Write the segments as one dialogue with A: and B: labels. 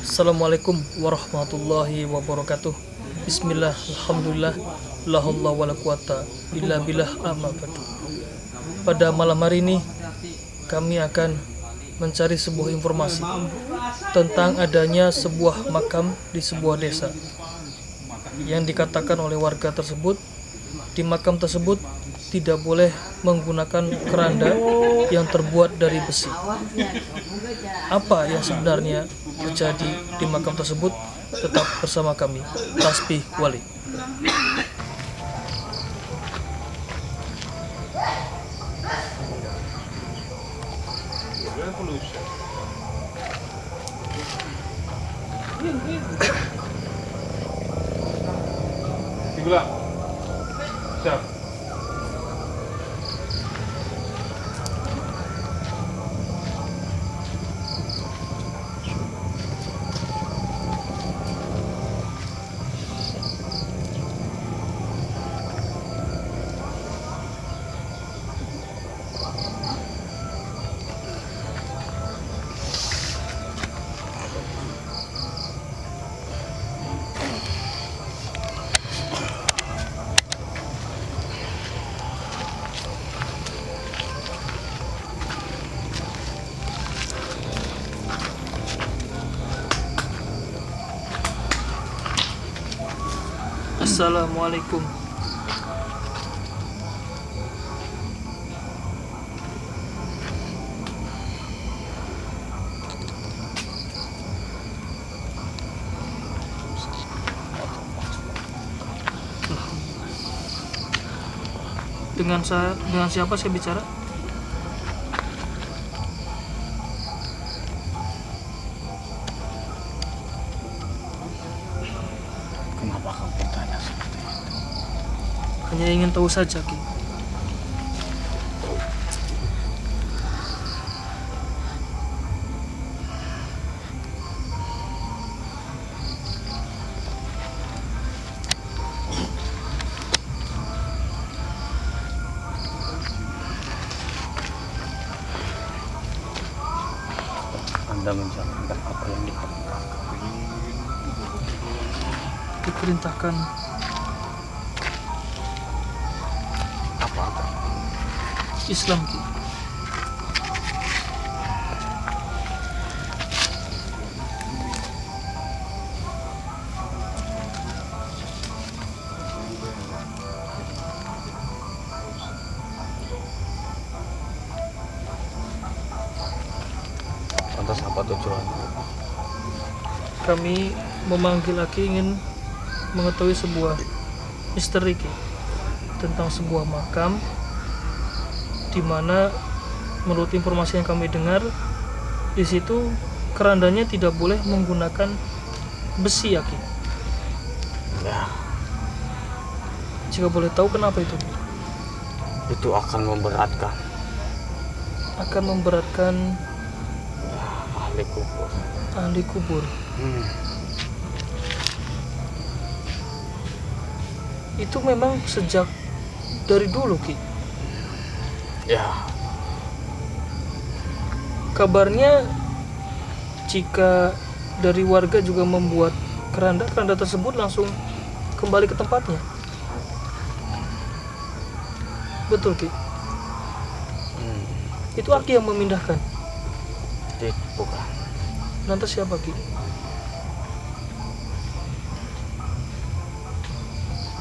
A: Assalamualaikum warahmatullahi wabarakatuh. Bismillah, alhamdulillah, la haula wala quwata illa billah, amma ba'du. Pada malam hari ini kami akan mencari sebuah informasi tentang adanya sebuah makam di sebuah desa yang dikatakan oleh warga tersebut di makam tersebut tidak boleh menggunakan keranda yang terbuat dari besi. Apa yang sebenarnya terjadi di makam tersebut? Tetap bersama kami, Tasbih Wali.
B: Sigulang. Siap.
A: Assalamualaikum. Dengan siapa saya bicara?
B: Kenapa kamu bertanya seperti itu?
A: Hanya ingin tahu saja, Ki.
B: Anda menjalankan apa yang diperintahkan.
A: Diperintahkan
B: Apa agama?
A: Islam, Ki.
B: Lantas apa tujuan?
A: Kami memanggil Aki ingin mengetahui sebuah misteri, Ki, tentang sebuah makam di mana menurut informasi yang kami dengar di situ kerandanya tidak boleh menggunakan besi, Ki.
B: Ya,
A: Jika boleh tahu kenapa itu?
B: itu akan memberatkan
A: Akan memberatkan
B: ahli kubur.
A: ahli kubur. Itu memang sejak dari dulu, Ki.
B: Ya,
A: Kabarnya jika dari warga juga membuat keranda tersebut langsung kembali ke tempatnya. Betul, Ki. Itu Aki yang memindahkan.
B: bukan.
A: Lantas siapa, Ki?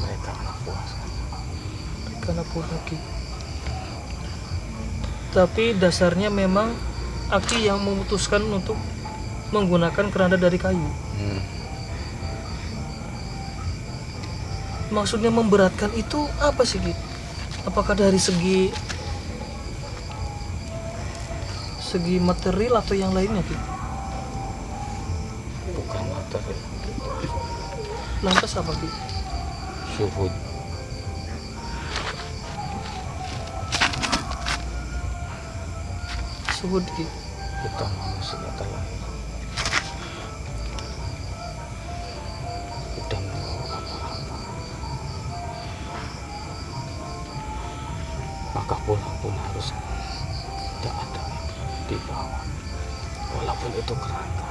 B: Mereka anak buah saya.
A: Karena Aki. Tapi dasarnya memang Aki yang memutuskan untuk menggunakan keranda dari kayu. Maksudnya memberatkan itu apa sih, Ki? Apakah dari segi material atau yang lainnya, Ki?
B: Bukan materi.
A: Lantas apa, Ki?
B: Syuhud.
A: Suhud, Ki.
B: Kita manusia terlahir tidak membawa apa-apa, maka pulang pun harus tidak ada yang dibawa, walaupun itu keranda.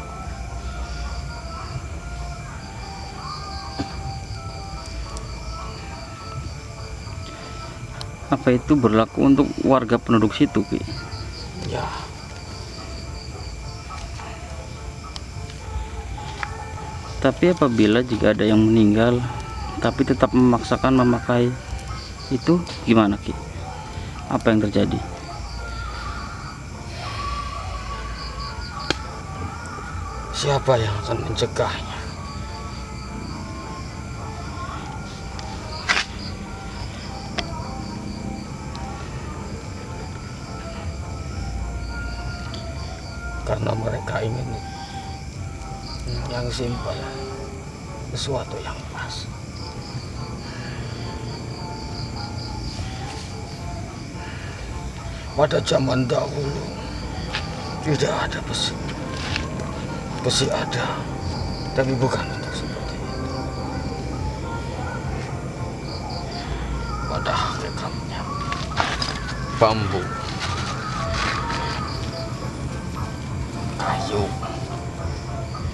C: Apa itu berlaku untuk warga penduduk situ, Ki?
B: Ya,
C: Tapi apabila jika ada yang meninggal tapi tetap memaksakan memakai itu, gimana, Ki? Apa yang terjadi?
B: siapa yang akan mencegahnya? Karena mereka ingin yang simpel, sesuatu yang pas. Pada zaman dahulu tidak ada besi. Besi ada, tapi bukan untuk seperti itu. Pada hakikatnya, bambu, kayu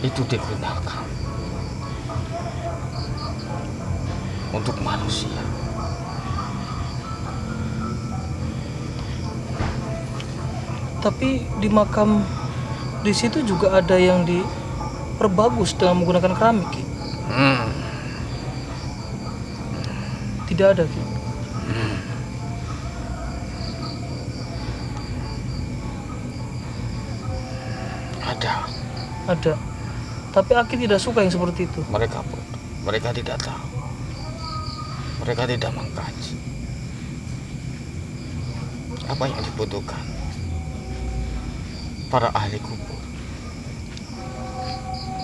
B: itu digunakan untuk manusia.
A: Tapi di makam di situ juga ada yang diperbagus dengan menggunakan keramik, Ki. Tidak ada, Ki. Ada. Tapi Aki tidak suka yang seperti itu.
B: Mereka tidak tahu. Mereka tidak mengkaji apa yang dibutuhkan para ahli kubur.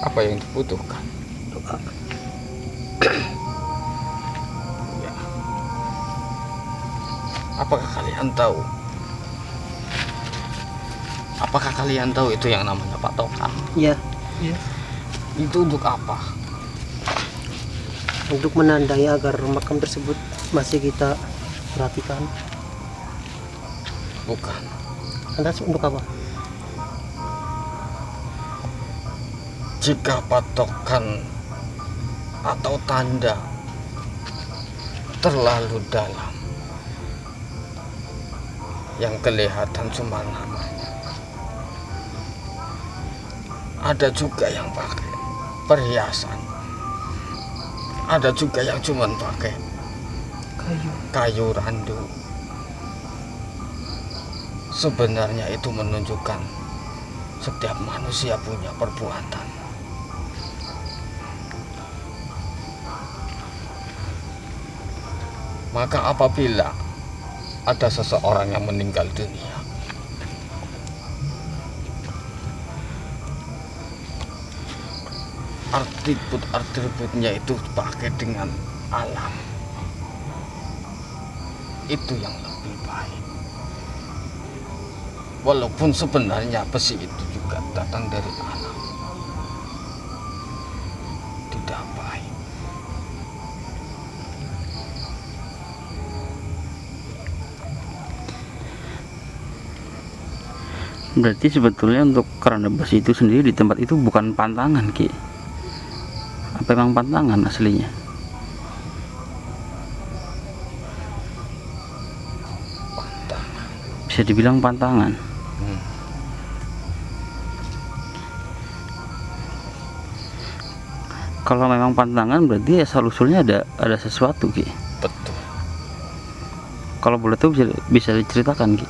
B: Apa yang dibutuhkan? Doa. Ya. Apakah kalian tahu? Apakah kalian tahu itu yang namanya patokan?
D: Ya,
A: Iya.
B: Itu untuk apa?
D: untuk menandai agar makam tersebut masih kita perhatikan.
B: Bukan.
D: Lantas untuk apa?
B: Jika patokan atau tanda terlalu dalam, yang kelihatan cuma namanya. Ada juga yang pakai perhiasan. Ada juga yang cuma pakai kayu randu. Sebenarnya itu menunjukkan setiap manusia punya perbuatan. Maka apabila ada seseorang yang meninggal dunia, atributnya itu pakai dengan alam, itu yang lebih baik. Walaupun sebenarnya besi itu juga datang dari alam, tidak baik.
C: Berarti sebetulnya untuk keranda besi itu sendiri di tempat itu bukan pantangan, Ki? Apa emang pantangan aslinya?
B: Pantangan.
C: Bisa dibilang pantangan. Kalau memang pantangan berarti asal usulnya ada sesuatu, Ki.
B: Betul.
C: Kalau boleh tahu bisa diceritakan, Ki.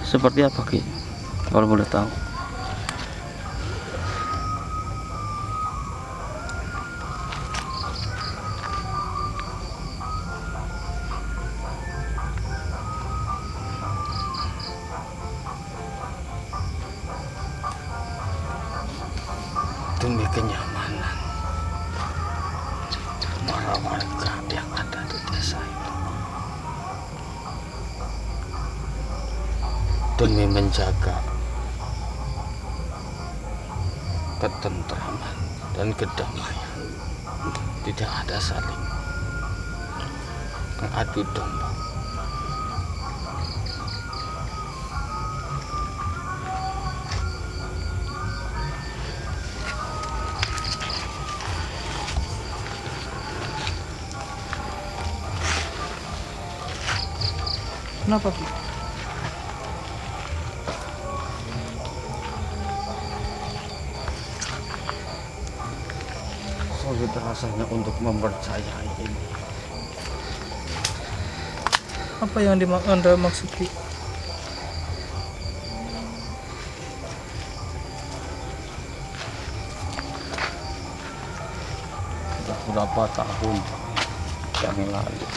C: Seperti apa, Ki? Kalau boleh tahu.
B: Demi kenyamanan para warga yang ada di desa itu, demi menjaga ketentraman dan kedamaian, tidak ada saling mengadu domba.
A: Kenapa Ki?
B: Sulit rasanya untuk mempercayai ini.
A: Apa yang Anda maksud Ki?
B: Sudah berapa tahun yang lalu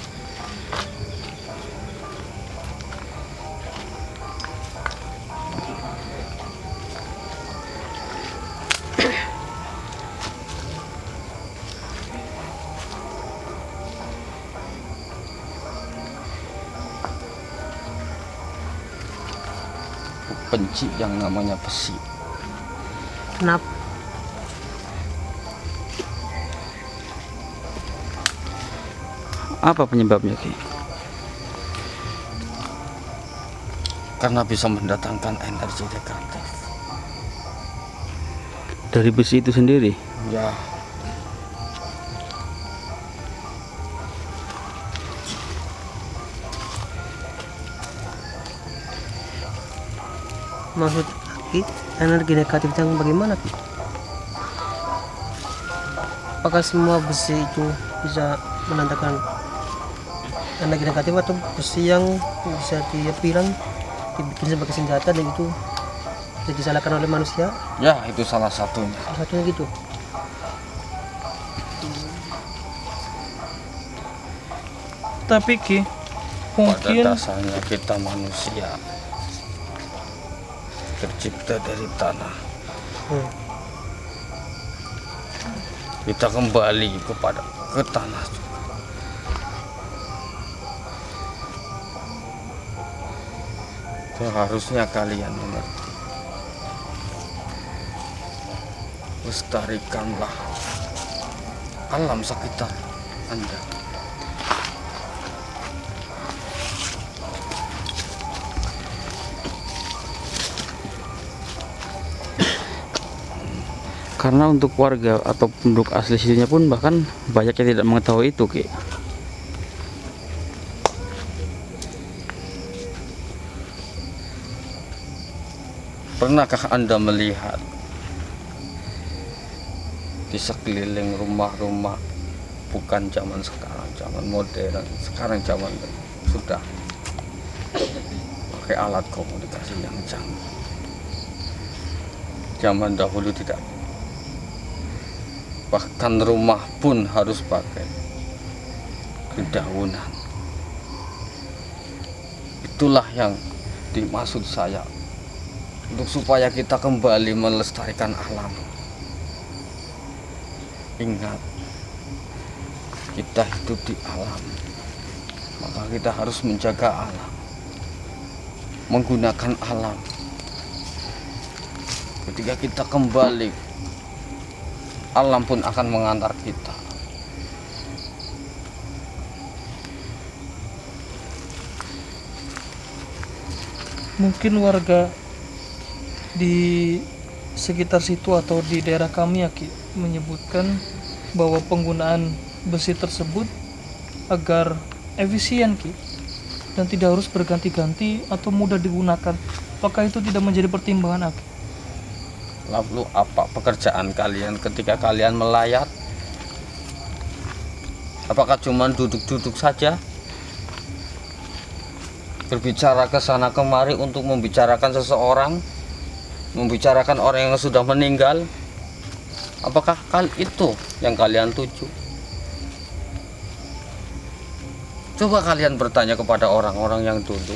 B: aku benci yang namanya besi.
D: Kenapa?
C: Apa penyebabnya Ki?
B: Karena bisa mendatangkan energi negatif.
C: Dari besi itu sendiri?
B: Ya,
D: Maksud Ki, energi negatif yang bagaimana Ki? Apakah semua besi itu bisa menandakan energi negatif atau besi yang bisa dia bilang dibikin sebagai senjata dan itu bisa disalahkan oleh manusia?
B: ya itu salah satunya.
D: Salah satunya gitu.
A: Tapi Ki,
B: Pada
A: mungkin
B: dasarnya kita manusia tercipta dari tanah. Kita kembali ke tanah juga. Seharusnya kalian mengerti. Lestarikanlah alam sekitar Anda.
C: Karena untuk warga atau penduduk asli sininya pun bahkan banyak yang tidak mengetahui itu Ki.
B: Pernahkah Anda melihat di sekeliling rumah-rumah, bukan zaman sekarang, zaman modern, sekarang zaman sudah pakai alat komunikasi yang canggih. Zaman dahulu tidak. Bahkan rumah pun harus pakai dedaunan. Itulah yang dimaksud saya, untuk supaya kita kembali melestarikan alam. Ingat, kita hidup di alam, maka kita harus menjaga alam, menggunakan alam. Ketika kita kembali, alam pun akan mengantar kita.
A: mungkin warga di sekitar situ atau di daerah kami ya Ki, menyebutkan bahwa penggunaan besi tersebut agar efisien Ki, dan tidak harus berganti-ganti atau mudah digunakan. Apakah itu tidak menjadi pertimbangan Ki?
B: Lalu apa pekerjaan kalian ketika kalian melayat? Apakah cuma duduk-duduk saja? Berbicara ke sana kemari untuk membicarakan seseorang, membicarakan orang yang sudah meninggal? Apakah itu yang kalian tuju? Coba kalian bertanya kepada orang-orang yang dulu,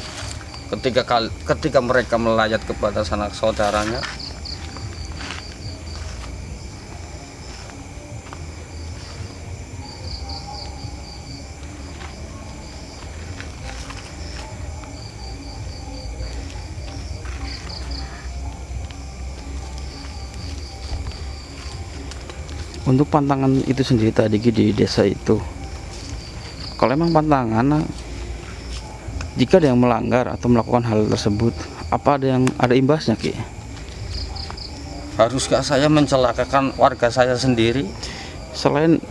B: ketika mereka melayat kepada sanak saudaranya.
C: Untuk pantangan itu sendiri tadi Ki, di desa itu, kalau emang pantangan, jika ada yang melanggar atau melakukan hal tersebut, apa ada imbasnya Ki?
B: Haruskah saya mencelakakan warga saya sendiri?
C: Selain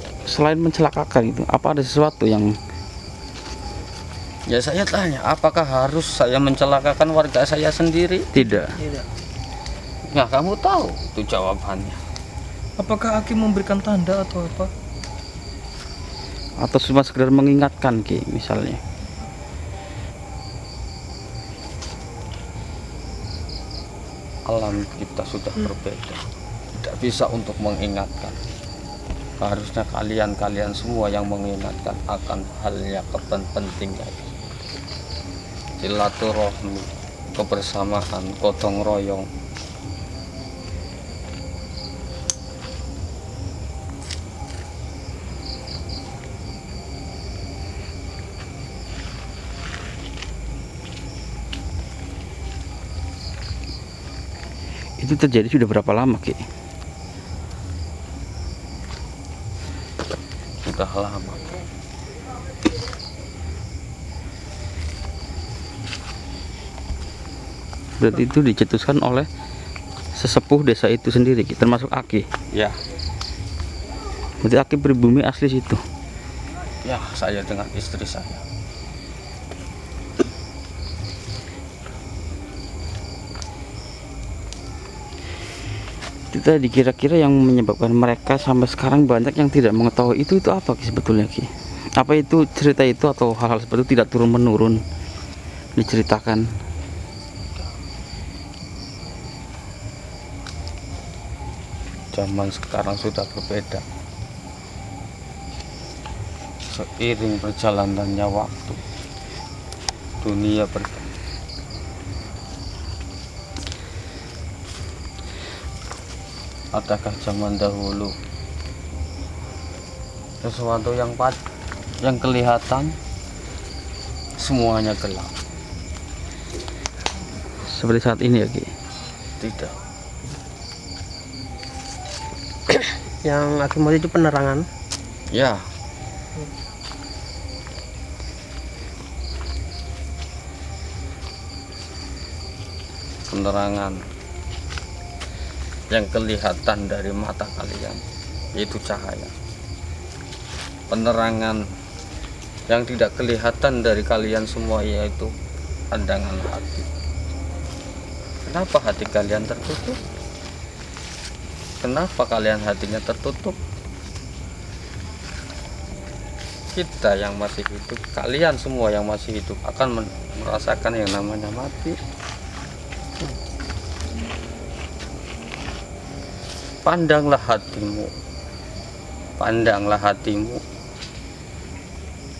C: mencelakakan itu, apa ada sesuatu yang
B: Ya saya tanya, apakah harus saya mencelakakan warga saya sendiri?
C: Tidak.
D: Tidak.
B: Nah, kamu tahu itu jawabannya.
A: Apakah Aki memberikan tanda atau apa?
C: Atau cuma sekedar mengingatkan Ki misalnya.
B: Alam kita sudah berbeda, tidak bisa untuk mengingatkan. Harusnya kalian semua yang mengingatkan akan hal yang pentingnya, silaturahmi, kebersamaan, gotong royong.
C: Itu terjadi sudah berapa lama Ki?
B: Sudah lama.
C: Berarti itu dicetuskan oleh sesepuh desa itu sendiri Ki, termasuk Aki.
B: Ya,
C: Berarti Aki pribumi asli situ.
B: ya saya dengan istri saya.
C: Itu tadi kira-kira yang menyebabkan mereka sampai sekarang banyak yang tidak mengetahui itu apa Ki sebetulnya Ki? Apa itu cerita itu atau hal-hal seperti itu tidak turun menurun diceritakan?
B: Zaman sekarang sudah berbeda. Seiring berjalannya waktu, dunia berkembang. Adakah zaman dahulu sesuatu yang kelihatan semuanya gelap?
C: Seperti saat ini ya Ki.
B: Tidak.
D: Yang akibat itu penerangan.
B: Ya, penerangan yang kelihatan dari mata kalian yaitu cahaya. Penerangan yang tidak kelihatan dari kalian semua yaitu pandangan hati. Kenapa hati kalian tertutup? Kenapa kalian hatinya tertutup? Kita yang masih hidup, kalian semua yang masih hidup akan merasakan yang namanya mati. Pandanglah hatimu, pandanglah hatimu.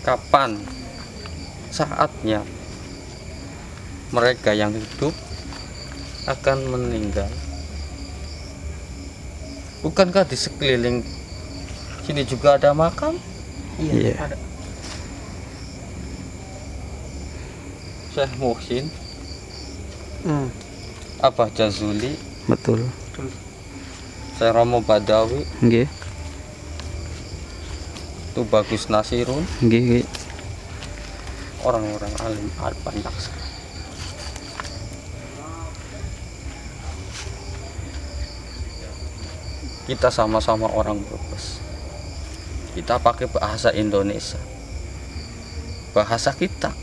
B: Kapan saatnya mereka yang hidup akan meninggal? Bukankah di sekeliling sini juga ada makam?
C: Iya.
D: Ada.
B: Syekh Muhsin,
D: Hmm.
B: Abah Jazuli,
C: Betul.
B: Syekh Romo Badawi,
C: Nggih.
B: itu Bagus Nasirun,
C: Nggih Ki.
B: orang-orang alim banyak. Kita sama-sama orang Brebes. Kita pakai bahasa Indonesia, bahasa kita.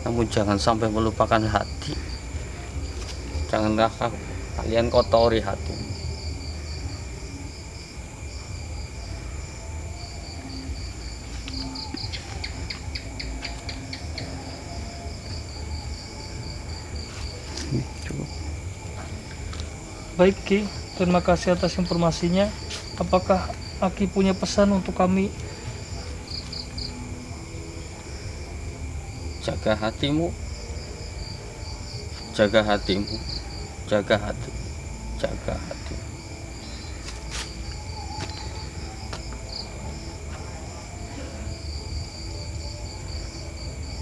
B: Namun jangan sampai melupakan hati. Janganlah kalian kotori hati.
C: Cukup.
A: Baik Ki, terima kasih atas informasinya. Apakah Aki punya pesan untuk kami?
B: Jaga hatimu, jaga hatimu, jaga hati, jaga hati.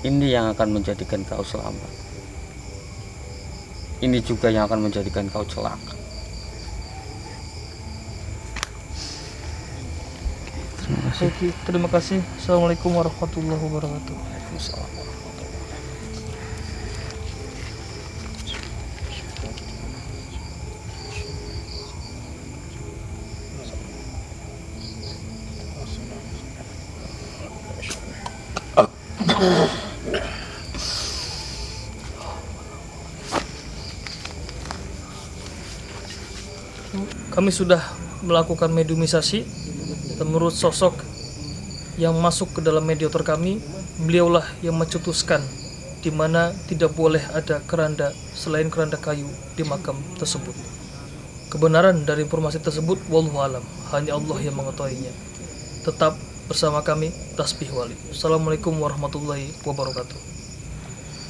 B: Ini yang akan menjadikan kau selamat. Ini juga yang akan menjadikan kau celaka.
A: Baik Ki, terima kasih. Assalamualaikum warahmatullahi wabarakatuh.
B: Waalaikumsalam.
A: Kami sudah melakukan mediumisasi dan menurut sosok yang masuk ke dalam mediator kami, beliaulah yang mencetuskan di mana tidak boleh ada keranda selain keranda kayu di makam tersebut. Kebenaran dari informasi tersebut wallahu alam, hanya Allah yang mengetahuinya. Tetap bersama kami Tasbih Wali. Assalamualaikum warahmatullahi wabarakatuh.